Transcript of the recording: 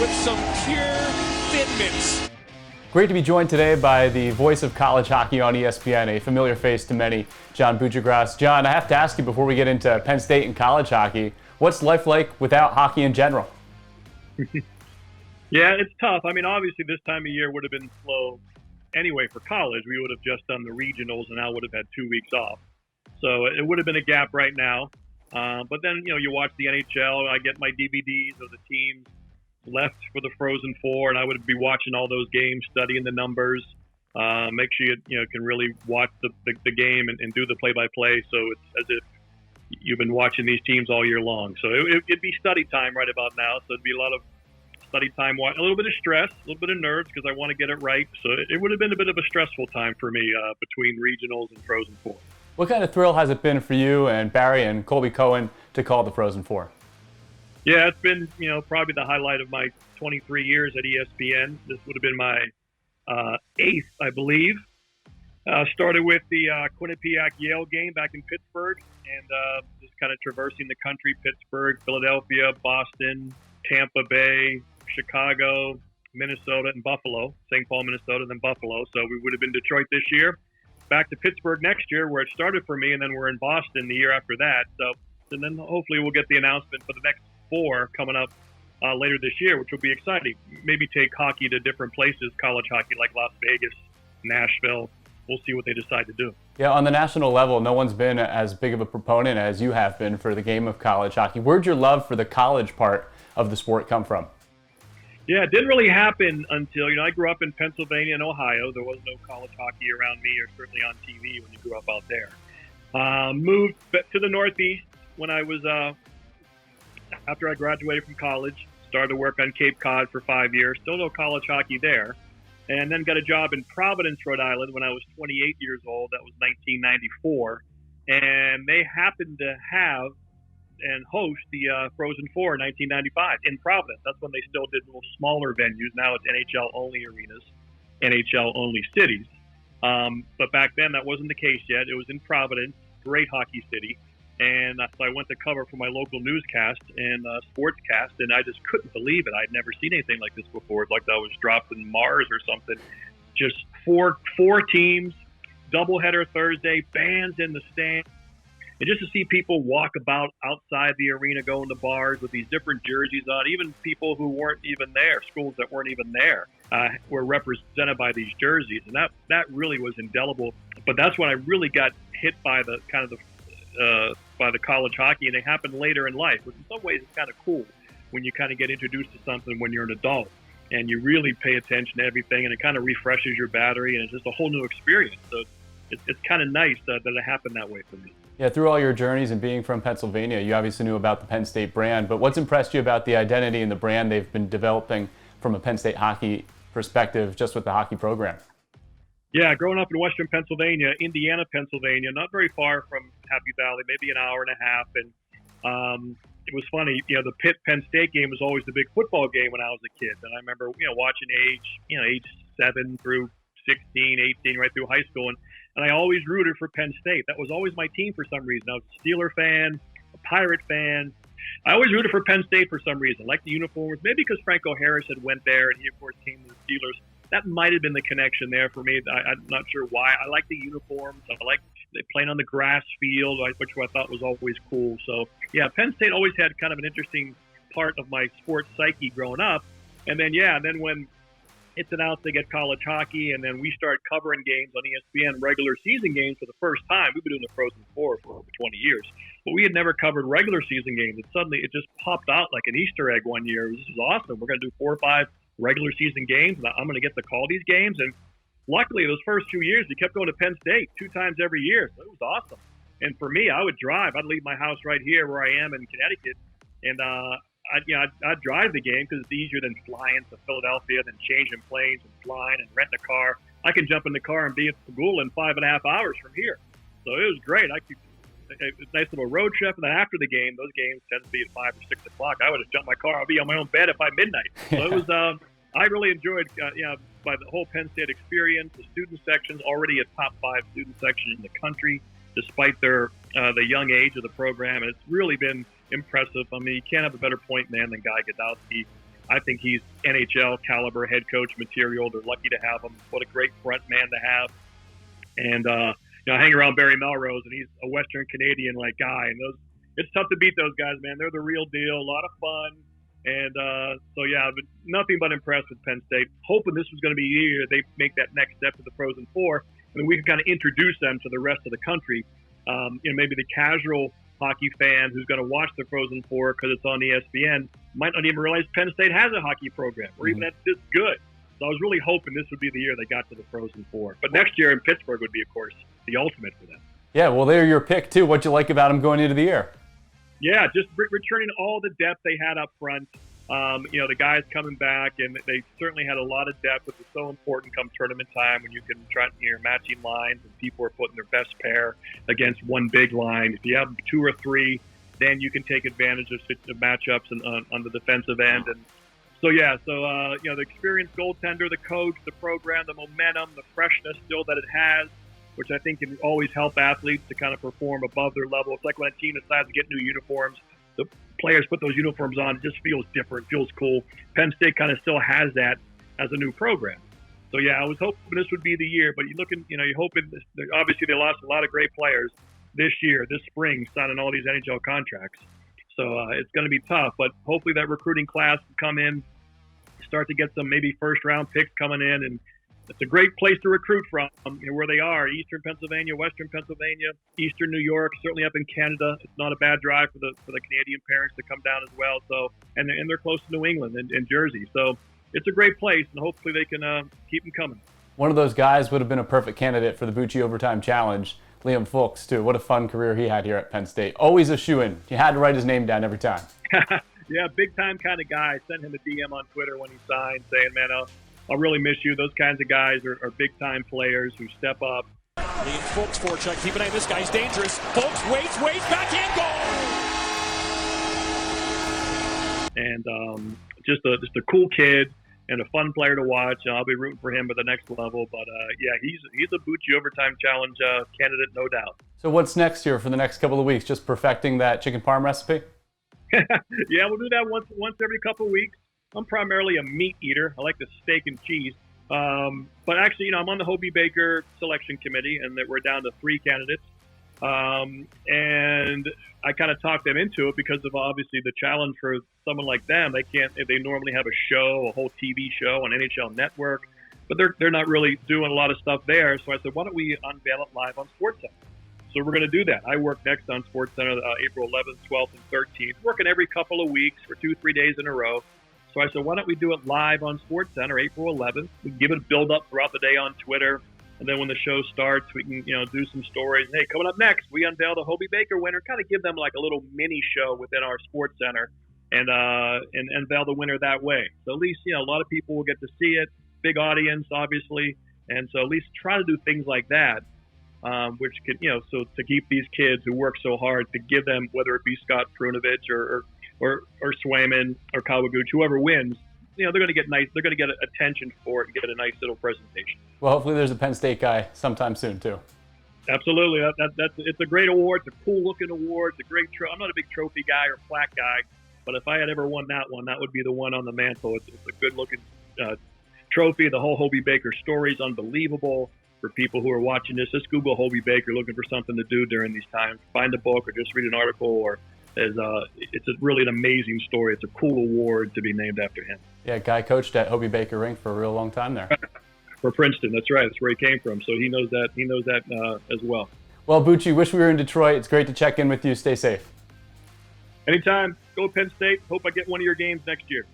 with some pure Thin Mints. Great to be joined today by the voice of college hockey on ESPN, a familiar face to many, John Buccigross. John, I have to ask you before we get into Penn State and college hockey, what's life like without hockey in general? Yeah, it's tough. I mean, obviously this time of year would have been slow anyway for college. We would have just done the regionals and now would have had 2 weeks off. So it would have been a gap right now. But then, you watch the NHL. I get my DVDs of the teams left for the Frozen Four, and I would be watching all those games, studying the numbers, make sure you can really watch the game and do the play-by-play. So it's as if you've been watching these teams all year long. So it'd be study time right about now. So it'd be a lot of study time, a little bit of stress, a little bit of nerves because I want to get it right. So it would have been a bit of a stressful time for me between regionals and Frozen Four. What kind of thrill has it been for you and Barry and Colby Cohen to call the Frozen Four? Yeah, it's been, probably the highlight of my 23 years at ESPN. This would have been my eighth, I believe. Started with the Quinnipiac-Yale game back in Pittsburgh and just kind of traversing the country, Pittsburgh, Philadelphia, Boston, Tampa Bay, Chicago, Minnesota, and Buffalo. St. Paul, Minnesota, then Buffalo. So we would have been Detroit this year. Back to Pittsburgh next year where it started for me, and then we're in Boston the year after that. So and then hopefully we'll get the announcement for the next four coming up later this year, which will be exciting. Maybe take hockey to different places, college hockey like Las Vegas, Nashville. We'll see what they decide to do. Yeah, on the national level, no one's been as big of a proponent as you have been for the game of college hockey. Where'd your love for the college part of the sport come from? Yeah, it didn't really happen until, I grew up in Pennsylvania and Ohio. There was no college hockey around me or certainly on TV when you grew up out there. Moved to the Northeast when I was, after I graduated from college, started to work on Cape Cod for 5 years. Still no college hockey there. And then got a job in Providence, Rhode Island when I was 28 years old. That was 1994. And they happened to have and host the Frozen Four in 1995 in Providence. That's when they still did little smaller venues. Now it's NHL-only arenas, NHL-only cities. But back then, that wasn't the case yet. It was in Providence, great hockey city. And so I went to cover for my local newscast and sportscast, and I just couldn't believe it. I'd never seen anything like this before. It's like I was dropped in Mars or something. Just four teams, doubleheader Thursday, bands in the stand. And just to see people walk about outside the arena, going to bars with these different jerseys on, even people who weren't even there, schools that weren't even there, were represented by these jerseys. And that really was indelible. But that's when I really got hit by the kind of by the college hockey, and it happened later in life, which in some ways is kind of cool when you kind of get introduced to something when you're an adult and you really pay attention to everything, and it kind of refreshes your battery, and it's just a whole new experience. So it's kind of nice that it happened that way for me. Yeah, through all your journeys and being from Pennsylvania, you obviously knew about the Penn State brand, but what's impressed you about the identity and the brand they've been developing from a Penn State hockey perspective just with the hockey program? Yeah, growing up in Western Pennsylvania, Indiana, Pennsylvania, not very far from Happy Valley, maybe an hour and a half. And it was funny, the Pitt-Penn State game was always the big football game when I was a kid. And I remember, watching age 7 through 16, 18, right through high school. And I always rooted for Penn State. That was always my team for some reason. I was a Steeler fan, a Pirate fan. I always rooted for Penn State for some reason, like the uniforms, maybe because Franco Harris had went there and he, of course, came to the Steelers. That might have been the connection there for me. I'm not sure why. I like the uniforms. I like they playing on the grass field, which I thought was always cool. So, yeah, Penn State always had kind of an interesting part of my sports psyche growing up. And then when it's announced they get college hockey, and then we start covering games on ESPN, regular season games for the first time. We've been doing the Frozen Four for over 20 years. But we had never covered regular season games. And suddenly it just popped out like an Easter egg one year. This is awesome. We're going to do 4 or 5 regular season games, and I'm going to get to call these games. And luckily, those first 2 years, we kept going to Penn State 2 times every year. So it was awesome. And for me, I would drive. I'd leave my house right here where I am in Connecticut, and I'd drive the game because it's easier than flying to Philadelphia, than changing planes and flying and renting a car. I can jump in the car and be at school in 5.5 hours from here. So it was great. It was a nice little road trip. And then after the game, those games tend to be at 5 or 6 o'clock. I would have jumped my car. I'll be on my own bed by midnight. So it was. I really enjoyed, by the whole Penn State experience. The student section's already a top 5 student section in the country, despite the young age of the program. And it's really been impressive. I mean, you can't have a better point man than Guy Gadowski. I think he's NHL caliber head coach material. They're lucky to have him. What a great front man to have. And I hang around Barry Melrose, and he's a Western Canadian guy. And it's tough to beat those guys, man. They're the real deal. A lot of fun. And so yeah, but nothing but impressed with Penn State. Hoping this was going to be a year they make that next step to the Frozen Four, and we can kind of introduce them to the rest of the country. Maybe the casual hockey fan who's going to watch the Frozen Four because it's on ESPN might not even realize Penn State has a hockey program, or even that's this good. So I was really hoping this would be the year they got to the Frozen Four. But next year in Pittsburgh would be, of course, the ultimate for them. Yeah, well, they're your pick too. What'd you like about them going into the year? Yeah, just returning all the depth they had up front. The guys coming back, and they certainly had a lot of depth, which is so important come tournament time when you can try matching lines and people are putting their best pair against one big line. If you have two or three, then you can take advantage of matchups on the defensive end. And so, the experienced goaltender, the coach, the program, the momentum, the freshness still that it has, which I think can always help athletes to kind of perform above their level. It's like when a team decides to get new uniforms, the players put those uniforms on, it just feels different, feels cool. Penn State kind of still has that as a new program. So, yeah, I was hoping this would be the year, but you're hoping obviously they lost a lot of great players this spring, signing all these NHL contracts. So it's going to be tough, but hopefully that recruiting class will come in, start to get some maybe first-round picks coming in, and it's a great place to recruit from, where they are, Eastern Pennsylvania, Western Pennsylvania, Eastern New York, certainly up in Canada. It's not a bad drive for the Canadian parents to come down as well. So, and they're close to New England and Jersey. So it's a great place, and hopefully they can keep them coming. One of those guys would have been a perfect candidate for the Bucci Overtime Challenge. Liam Fuchs, too. What a fun career he had here at Penn State. Always a shoo-in. You had to write his name down every time. Yeah, big-time kind of guy. I sent him a DM on Twitter when he signed saying, man, I'll really miss you. Those kinds of guys are big-time players who step up. Liam Fuchs, forecheck. Keep an eye on this guy's dangerous. Fuchs waits, backhand goal! And just a cool kid and a fun player to watch. I'll be rooting for him at the next level. But, he's a Bucci Overtime Challenge candidate, no doubt. So what's next here for the next couple of weeks? Just perfecting that chicken parm recipe? Yeah, we'll do that once every couple of weeks. I'm primarily a meat eater. I like the steak and cheese. But actually, I'm on the Hobie Baker selection committee, and that we're down to 3 candidates. And I kind of talked them into it because of obviously the challenge for someone like them. They normally have a show, a whole TV show on NHL Network, but they're not really doing a lot of stuff there. So I said, why don't we unveil it live on SportsCenter? So we're going to do that. I work next on SportsCenter April 11th, 12th, and 13th, working every couple of weeks for 2-3 days in a row. So I said, why don't we do it live on SportsCenter April 11th? We give it a build-up throughout the day on Twitter. And then when the show starts, we can, do some stories. Hey, coming up next, we unveil the Hobie Baker winner, kind of give them like a little mini show within our SportsCenter and unveil the winner that way. So at least, a lot of people will get to see it. Big audience, obviously. And so at least try to do things like that, which can, so to keep these kids who work so hard, to give them, whether it be Scott Prunovich or Swayman or Kawaguchi, whoever wins, they're going to get attention for it and get a nice little presentation. Well, hopefully there's a Penn State guy sometime soon too. Absolutely, it's a great award. It's a cool looking award. It's a great. I'm not a big trophy guy or plaque guy, but if I had ever won that one, that would be the one on the mantle. It's a good looking trophy. The whole Hobie Baker story is unbelievable. For people who are watching this, just Google Hobie Baker, looking for something to do during these times. Find a book or just read an article or. It's really an amazing story. It's a cool award to be named after him. Yeah, guy coached at Hobie Baker Rink for a real long time there. For Princeton, that's right. That's where he came from. So he knows that. He knows that as well. Well, Bucci, wish we were in Detroit. It's great to check in with you. Stay safe. Anytime. Go Penn State. Hope I get one of your games next year.